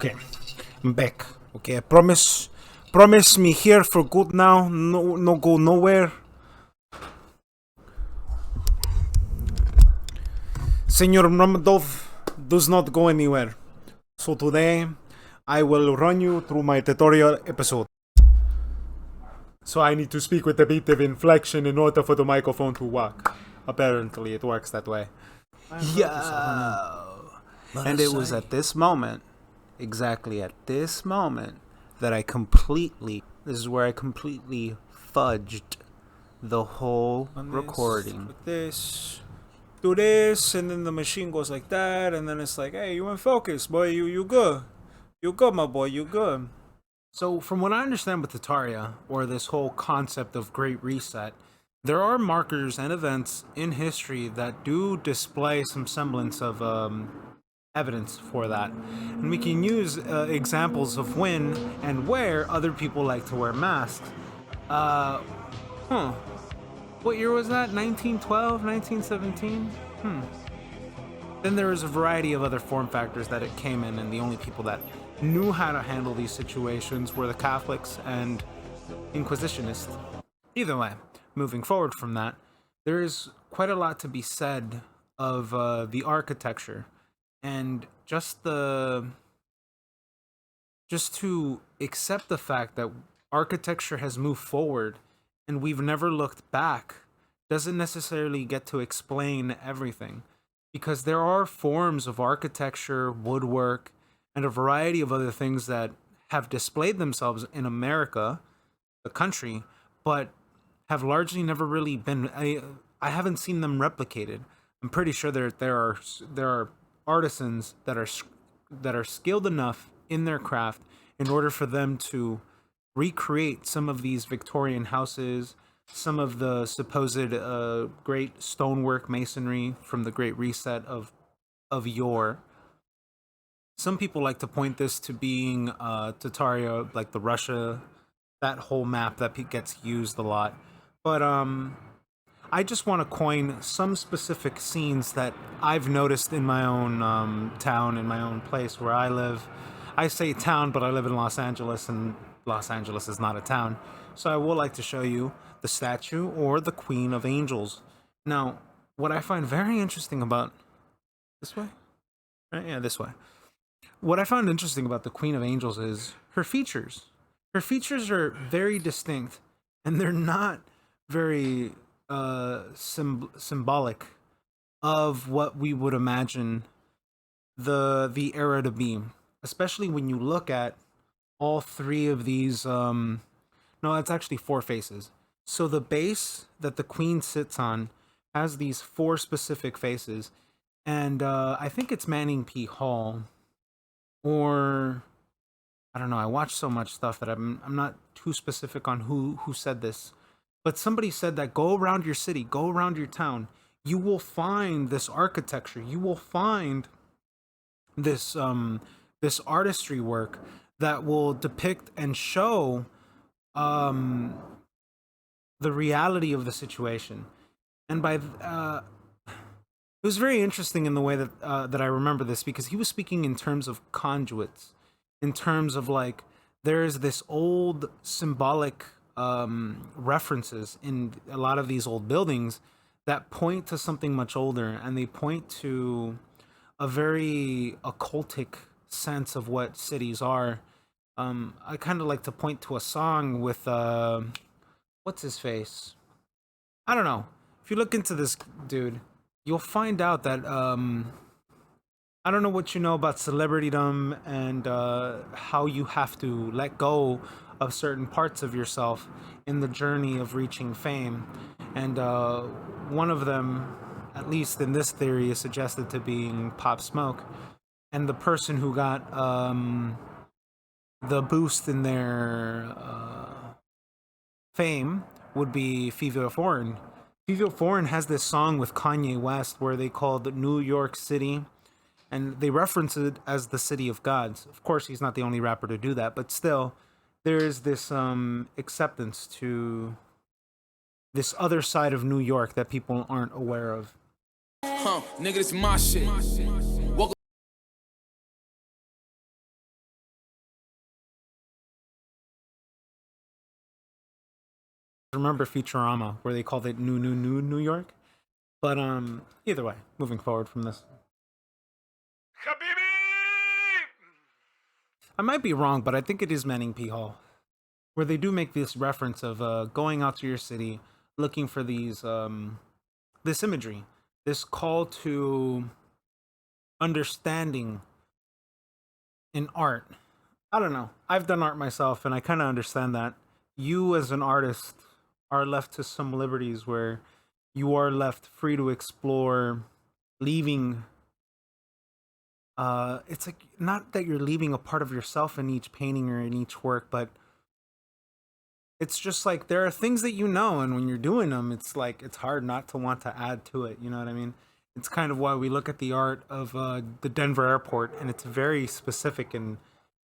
Okay, I'm back. Okay, I promise me here for good now. No go nowhere. Senor Ramadov does not go anywhere. So today, I will run you through my tutorial episode. So I need to speak with a bit of inflection in order for the microphone to work. Apparently, it works that way. Yeah. And it was at this moment, exactly at this moment, that this is where I completely fudged the whole recording. Do this, and then the machine goes like that, and then it's like, hey, you in focus, boy, you good. You good, my boy, you good. So from what I understand with Tataria, or this whole concept of Great Reset, there are markers and events in history that do display some semblance of evidence for that. And we can use examples of when and where other people like to wear masks. What year was that? 1912, 1917? Then there was a variety of other form factors that it came in, and the only people that knew how to handle these situations were the Catholics and Inquisitionists. Either way, moving forward from that, there is quite a lot to be said of the architecture, and just to accept the fact that architecture has moved forward and we've never looked back doesn't necessarily get to explain everything, because there are forms of architecture, woodwork, and a variety of other things that have displayed themselves in America, the country, but have largely never really been. I haven't seen them replicated. I'm pretty sure there are artisans that are skilled enough in their craft in order for them to recreate some of these Victorian houses, some of the supposed great stonework masonry from the Great Reset of yore. Some people like to point this to being Tataria, like the Russia, that whole map that gets used a lot. But I just want to coin some specific scenes that I've noticed in my own town, in my own place where I live. I say town, but I live in Los Angeles, and Los Angeles is not a town. So I would like to show you the statue, or the Queen of Angels. Now, what I find very interesting about... This way? Right? Yeah, this way. What I found interesting about the Queen of Angels is her features. Her features are very distinct, and they're not very symbolic of what we would imagine the era to be, especially when you look at all three of these. No, it's actually four faces. So the base that the queen sits on has these four specific faces, and I think it's Manning P. Hall, or I don't know. I watch so much stuff that I'm not too specific on who said this, but somebody said that go around your city, go around your town, you will find this architecture, you will find this this artistry work that will depict and show the reality of the situation. And by it was very interesting in the way that that I remember this, because he was speaking in terms of conduits, in terms of like there's this old symbolic references in a lot of these old buildings that point to something much older, and they point to a very occultic sense of what cities are. I kind of like to point to a song with what's his face? I don't know. If you look into this dude, you'll find out that I don't know what you know about celebritydom and how you have to let go of certain parts of yourself in the journey of reaching fame. And one of them, at least in this theory, is suggested to being Pop Smoke. And the person who got the boost in their fame would be Fivio Foreign. Fivio Foreign has this song with Kanye West where they called New York City, and they reference it as the city of gods. Of course, he's not the only rapper to do that, but still, there is this acceptance to this other side of New York that people aren't aware of. Nigga, this is my shit. remember Futurama where they called it New York. But either way, moving forward from this. I might be wrong, but I think it is Manning P Hall, where they do make this reference of going out to your city, looking for these this imagery, this call to understanding in art. I don't know. I've done art myself, and I kind of understand that. You, as an artist, are left to some liberties where you are left free to explore, leaving. It's like not that you're leaving a part of yourself in each painting or in each work, but it's just like there are things that you know, and when you're doing them, it's like it's hard not to want to add to it. You know what I mean? It's kind of why we look at the art of the Denver airport, and it's very specific and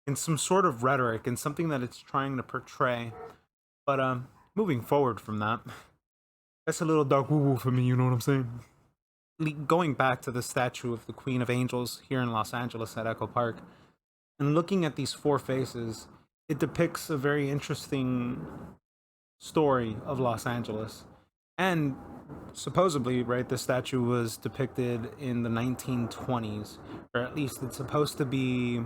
in some sort of rhetoric and something that it's trying to portray. But moving forward from that, that's a little dark woo woo for me. You know what I'm saying? Going back to the statue of the Queen of Angels here in Los Angeles at Echo Park, and looking at these four faces, it depicts a very interesting story of Los Angeles. And supposedly, right, the statue was depicted in the 1920s, or at least it's supposed to be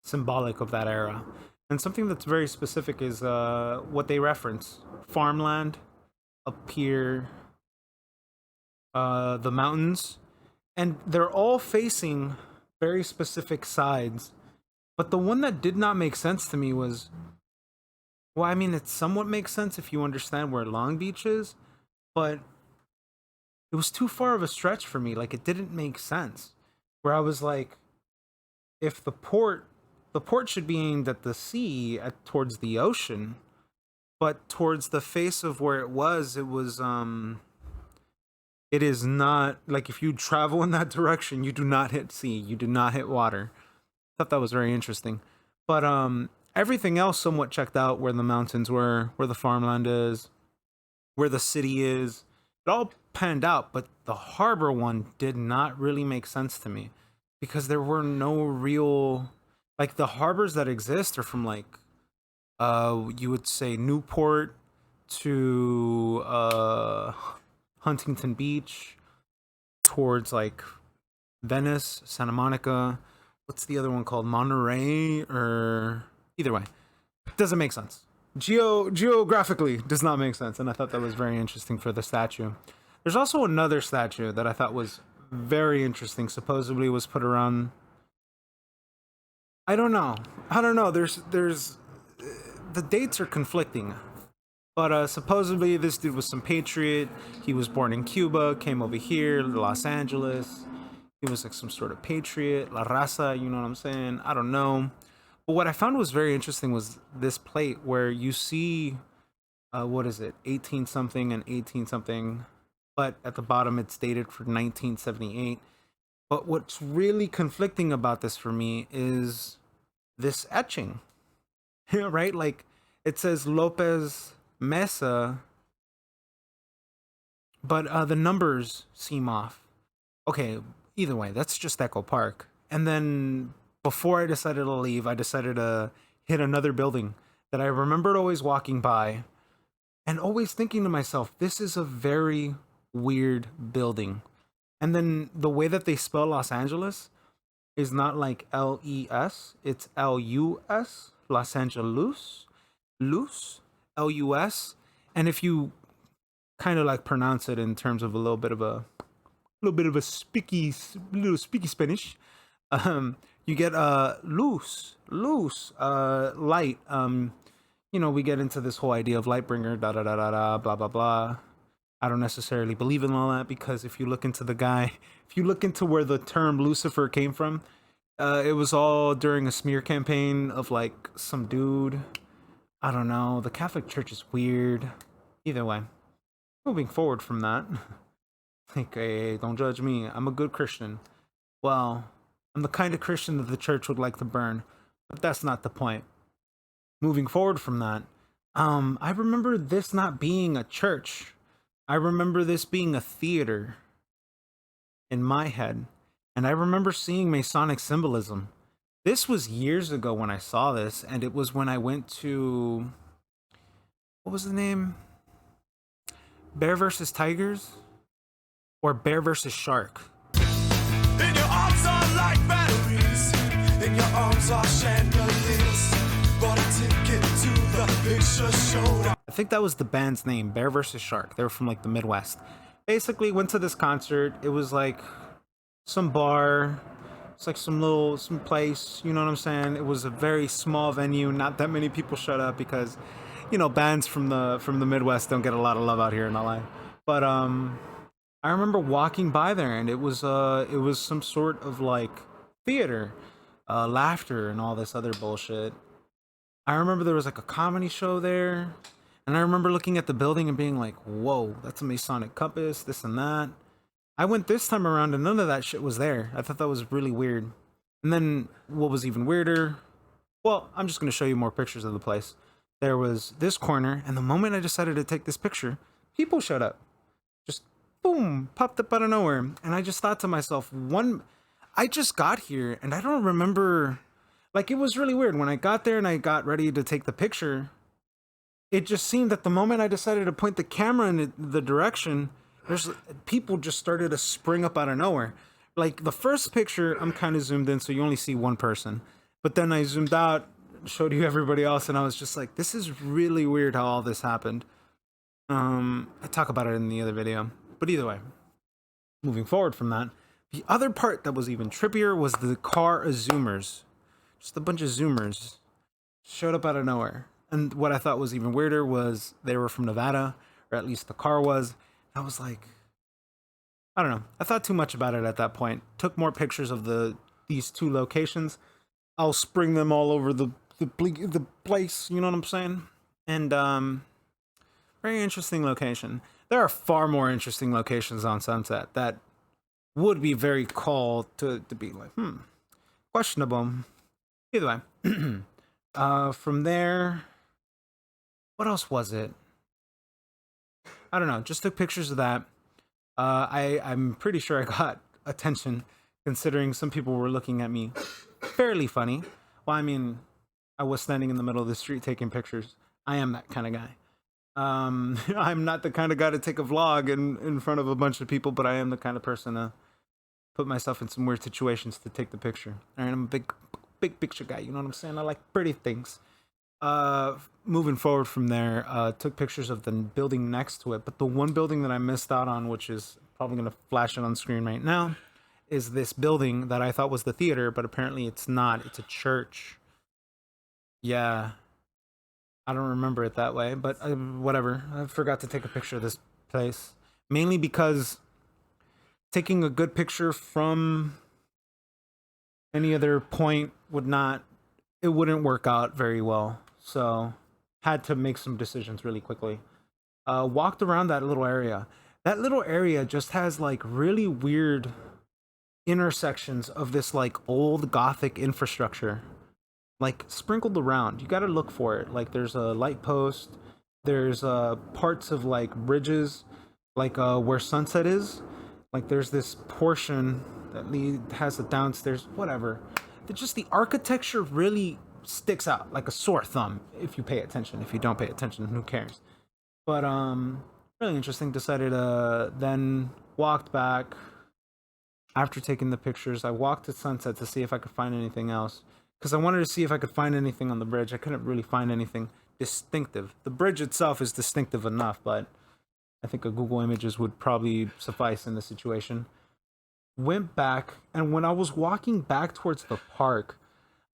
symbolic of that era. And something that's very specific is what they reference: farmland, a pier, the mountains, and they're all facing very specific sides. But the one that did not make sense to me was, well, I mean, it somewhat makes sense if you understand where Long Beach is, but it was too far of a stretch for me. Like, it didn't make sense. Where I was like, if the port should be aimed at the sea, towards the ocean, but towards the face of where it was it is not like if you travel in that direction, you do not hit sea, you do not hit water. Thought that was very interesting. But everything else somewhat checked out: where the mountains were, where the farmland is, where the city is. It all panned out, but the harbor one did not really make sense to me because there were no real, like, the harbors that exist are from like you would say Newport to Huntington Beach, towards like Venice, Santa Monica. What's the other one called? Monterey, or either way, doesn't make sense. Geographically does not make sense, and I thought that was very interesting for the statue. There's also another statue that I thought was very interesting. Supposedly was put around. I don't know. There's the dates are conflicting. But supposedly this dude was some patriot. He was born in Cuba, came over here, Los Angeles. He was like some sort of patriot, La Raza, you know what I'm saying? I don't know. But what I found was very interesting was this plate where you see, what is it, 18 something and 18 something. But at the bottom it's dated for 1978. But what's really conflicting about this for me is this etching, right? Like, it says Lopez Mesa, but the numbers seem off. Okay, either way, that's just Echo Park. And then before I decided to leave, I decided to hit another building that I remembered always walking by and always thinking to myself, this is a very weird building. And then the way that they spell Los Angeles is not like LES, it's LUS, Los Angeles, Luz, LUS. And if you kind of like pronounce it in terms of a little bit of a little speaky Spanish, you get loose light. You know, we get into this whole idea of light bringer, da da da da da, blah blah blah. I don't necessarily believe in all that, because if you look into if you look into where the term Lucifer came from, it was all during a smear campaign of like some dude. I don't know. The Catholic Church is weird. Either way, moving forward from that, like, hey, don't judge me. I'm a good Christian. Well, I'm the kind of Christian that the church would like to burn, but that's not the point. Moving forward from that, I remember this not being a church. I remember this being a theater in my head, and I remember seeing Masonic symbolism. This was years ago when I saw this, and it was when I went to what was the name? Bear versus Tigers? Or Bear versus Shark? In your arms are like batteries, in your arms are chandeliers. Bought a ticket to the picture show. I think that was the band's name, Bear versus Shark. They were from like the Midwest. Basically, went to this concert. It was like some bar. It's like some place. You know what I'm saying? It was a very small venue. Not that many people showed up because, you know, bands from the Midwest don't get a lot of love out here in LA. But I remember walking by there, and it was some sort of like theater, laughter, and all this other bullshit. I remember there was like a comedy show there, and I remember looking at the building and being like, "Whoa, that's a Masonic compass, this and that." I went this time around, and none of that shit was there. I thought that was really weird. And then what was even weirder? Well, I'm just gonna show you more pictures of the place. There was this corner, and the moment I decided to take this picture, people showed up. Just boom, popped up out of nowhere. And I just thought to myself, I just got here and I don't remember, like, it was really weird. When I got there and I got ready to take the picture, it just seemed that the moment I decided to point the camera in the direction, there's people just started to spring up out of nowhere. Like the first picture, I'm kind of zoomed in, so you only see one person. But then I zoomed out, showed you everybody else, and I was just like, this is really weird how all this happened. I talk about it in the other video. But either way, moving forward from that, the other part that was even trippier was the car of Zoomers. Just a bunch of Zoomers showed up out of nowhere. And what I thought was even weirder was they were from Nevada, or at least the car was. I was like, I don't know. I thought too much about it at that point. Took more pictures of these two locations. I'll spring them all over the place, you know what I'm saying? And very interesting location. There are far more interesting locations on Sunset that would be very called to be like, questionable. Either way. From there, what else was it? I don't know. Just took pictures of that. I'm pretty sure I got attention, considering some people were looking at me fairly funny. Well, I mean, I was standing in the middle of the street taking pictures. I am that kind of guy. I'm not the kind of guy to take a vlog in front of a bunch of people, but I am the kind of person to put myself in some weird situations to take the picture. All right, I'm a big picture guy. You know what I'm saying? I like pretty things. Moving forward from there, took pictures of the building next to it, but the one building that I missed out on, which is probably going to flash it on screen right now, is this building that I thought was the theater, but apparently it's not. It's a church. Yeah. I don't remember it that way, but whatever. I forgot to take a picture of this place. Mainly because taking a good picture from any other point wouldn't work out very well. So had to make some decisions really quickly. Walked around that little area. That little area just has like really weird intersections of this like old Gothic infrastructure, like sprinkled around. You got to look for it. Like there's a light post, there's parts of like bridges, like where Sunset is. Like there's this portion that has a downstairs, whatever. Just the architecture really sticks out like a sore thumb if you pay attention. If you don't pay attention, who cares? But really interesting. Decided then walked back after taking the pictures. I walked to Sunset to see if I could find anything else, because I wanted to see if I could find anything on the bridge. I couldn't really find anything distinctive. The bridge itself is distinctive enough, but I think a Google Images would probably suffice in this situation. Went back, and when I was walking back towards the park,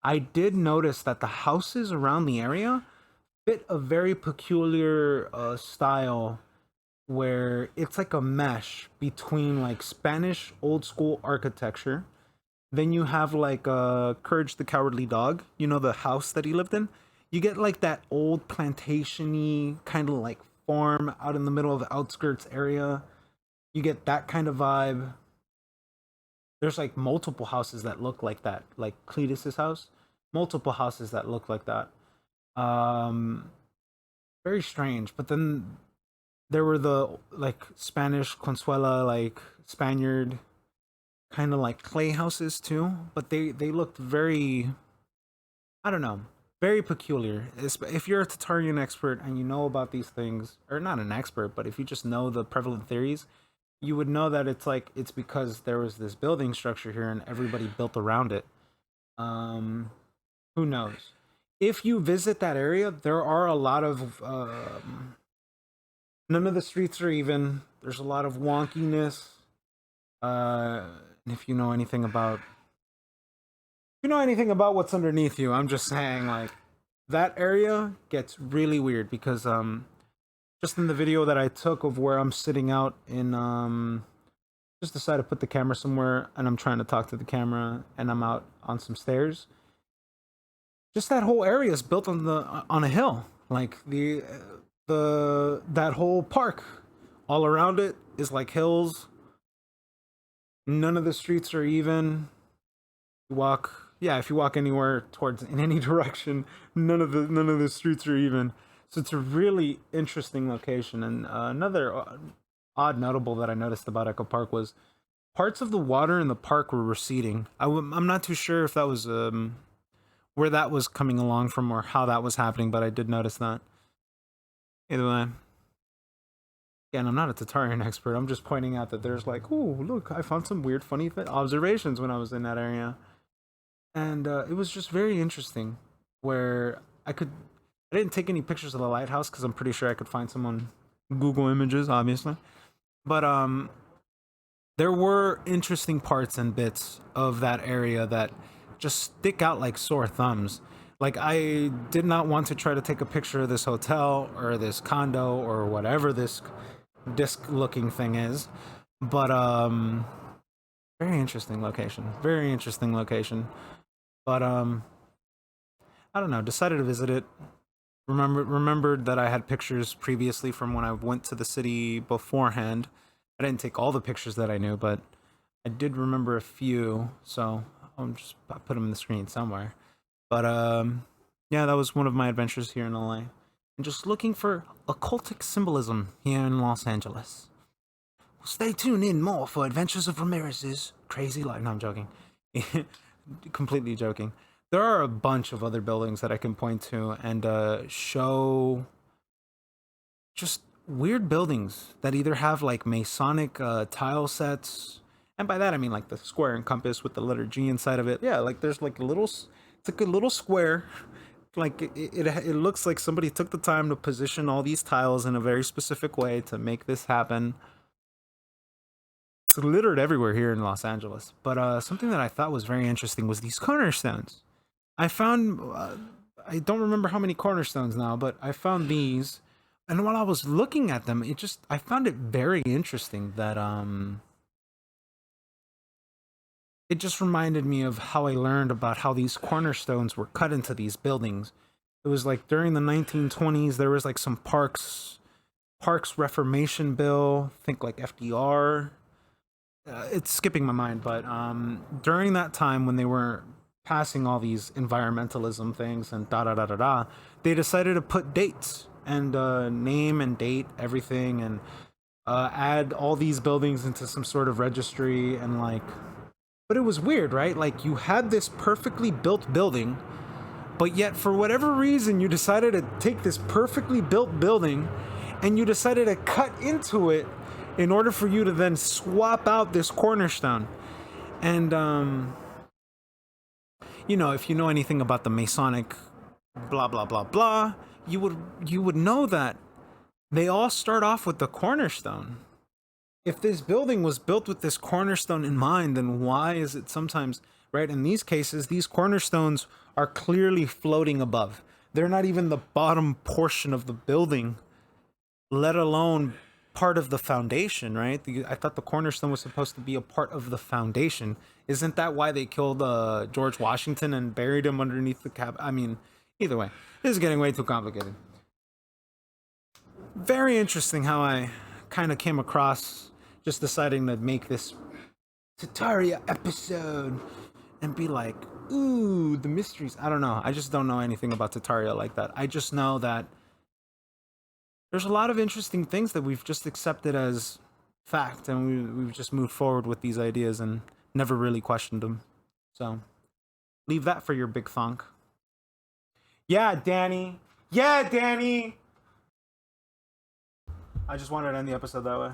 I did notice that the houses around the area fit a very peculiar style, where it's like a mesh between like Spanish old school architecture. Then you have like Courage the Cowardly Dog, you know, the house that he lived in. You get like that old plantation-y kind of like farm out in the middle of the outskirts area. You get that kind of vibe. There's like multiple houses that look like that, like Cletus's house. Multiple houses that look like that. Very strange. But then there were the like Spanish Consuela, like Spaniard kind of like clay houses too. But they looked very, I don't know. very peculiar. If you're a Tatarian expert and you know about these things, or not an expert, but if you just know the prevalent theories, you would know that it's because there was this building structure here and everybody built around it. Um, who knows? If you visit that area, there are a lot of none of the streets are even. There's a lot of wonkiness. Uh, if you know anything about what's underneath you, I'm just saying like that area gets really weird because just in the video that I took of where I'm sitting out in just decided to put the camera somewhere and I'm trying to talk to the camera and I'm out on some stairs. Just that whole area is built on a hill. Like that whole park all around it is like hills. None of the streets are even. If you walk anywhere towards in any direction, none of the streets are even. So it's a really interesting location. And another odd notable that I noticed about Echo Park was parts of the water in the park were receding. I'm not too sure if that was where that was coming along from or how that was happening, but I did notice that. Either way. Again, I'm not a Tatarian expert. I'm just pointing out that there's like, oh, look, I found some weird, funny observations when I was in that area. And it was just very interesting where I didn't take any pictures of the lighthouse because I'm pretty sure I could find some on Google Images, obviously. But there were interesting parts and bits of that area that just stick out like sore thumbs. Like, I did not want to try to take a picture of this hotel or this condo or whatever this disc looking thing is, but very interesting location, but I don't know, decided to visit it. Remembered that I had pictures previously from when I went to the city beforehand. I didn't take all the pictures that I knew, but I did remember a few, so I'll put them in the screen somewhere. But yeah, that was one of my adventures here in LA. And just looking for occultic symbolism here in Los Angeles. Stay tuned in more for Adventures of Ramirez's Crazy Life. No, I'm joking. Completely joking. There are a bunch of other buildings that I can point to and show just weird buildings that either have like Masonic tile sets, and by that I mean like the square and compass with the letter G inside of it. Yeah, like there's like it's like a little square. Like it looks like somebody took the time to position all these tiles in a very specific way to make this happen. It's littered everywhere here in Los Angeles. But something that I thought was very interesting was these cornerstones. I found, I don't remember how many cornerstones now, but I found these. And while I was looking at them, I found it very interesting that, it just reminded me of how I learned about how these cornerstones were cut into these buildings. It was like during the 1920s, there was like some parks reformation bill, think like FDR. It's skipping my mind, but during that time when they were passing all these environmentalism things and they decided to put dates and name and date everything and add all these buildings into some sort of registry and like. But it was weird, right? Like you had this perfectly built building, but yet for whatever reason you decided to take this perfectly built building and you decided to cut into it in order for you to then swap out this cornerstone. And you know, if you know anything about the Masonic blah blah blah blah, you would know that they all start off with the cornerstone. If this building was built with this cornerstone in mind, then why is it sometimes, right, in these cases, these cornerstones are clearly floating above. They're not even the bottom portion of the building, let alone part of the foundation, right? I thought the cornerstone was supposed to be a part of the foundation. Isn't that why they killed George Washington and buried him underneath the cap? I mean, either way, this is getting way too complicated. Very interesting how I kind of came across just deciding to make this Tataria episode and be like, ooh, the mysteries. I don't know. I just don't know anything about Tataria like that. I just know that there's a lot of interesting things that we've just accepted as fact, and we've just moved forward with these ideas and never really questioned them. So leave that for your big thunk. Yeah, Danny. Yeah, Danny. I just wanted to end the episode that way.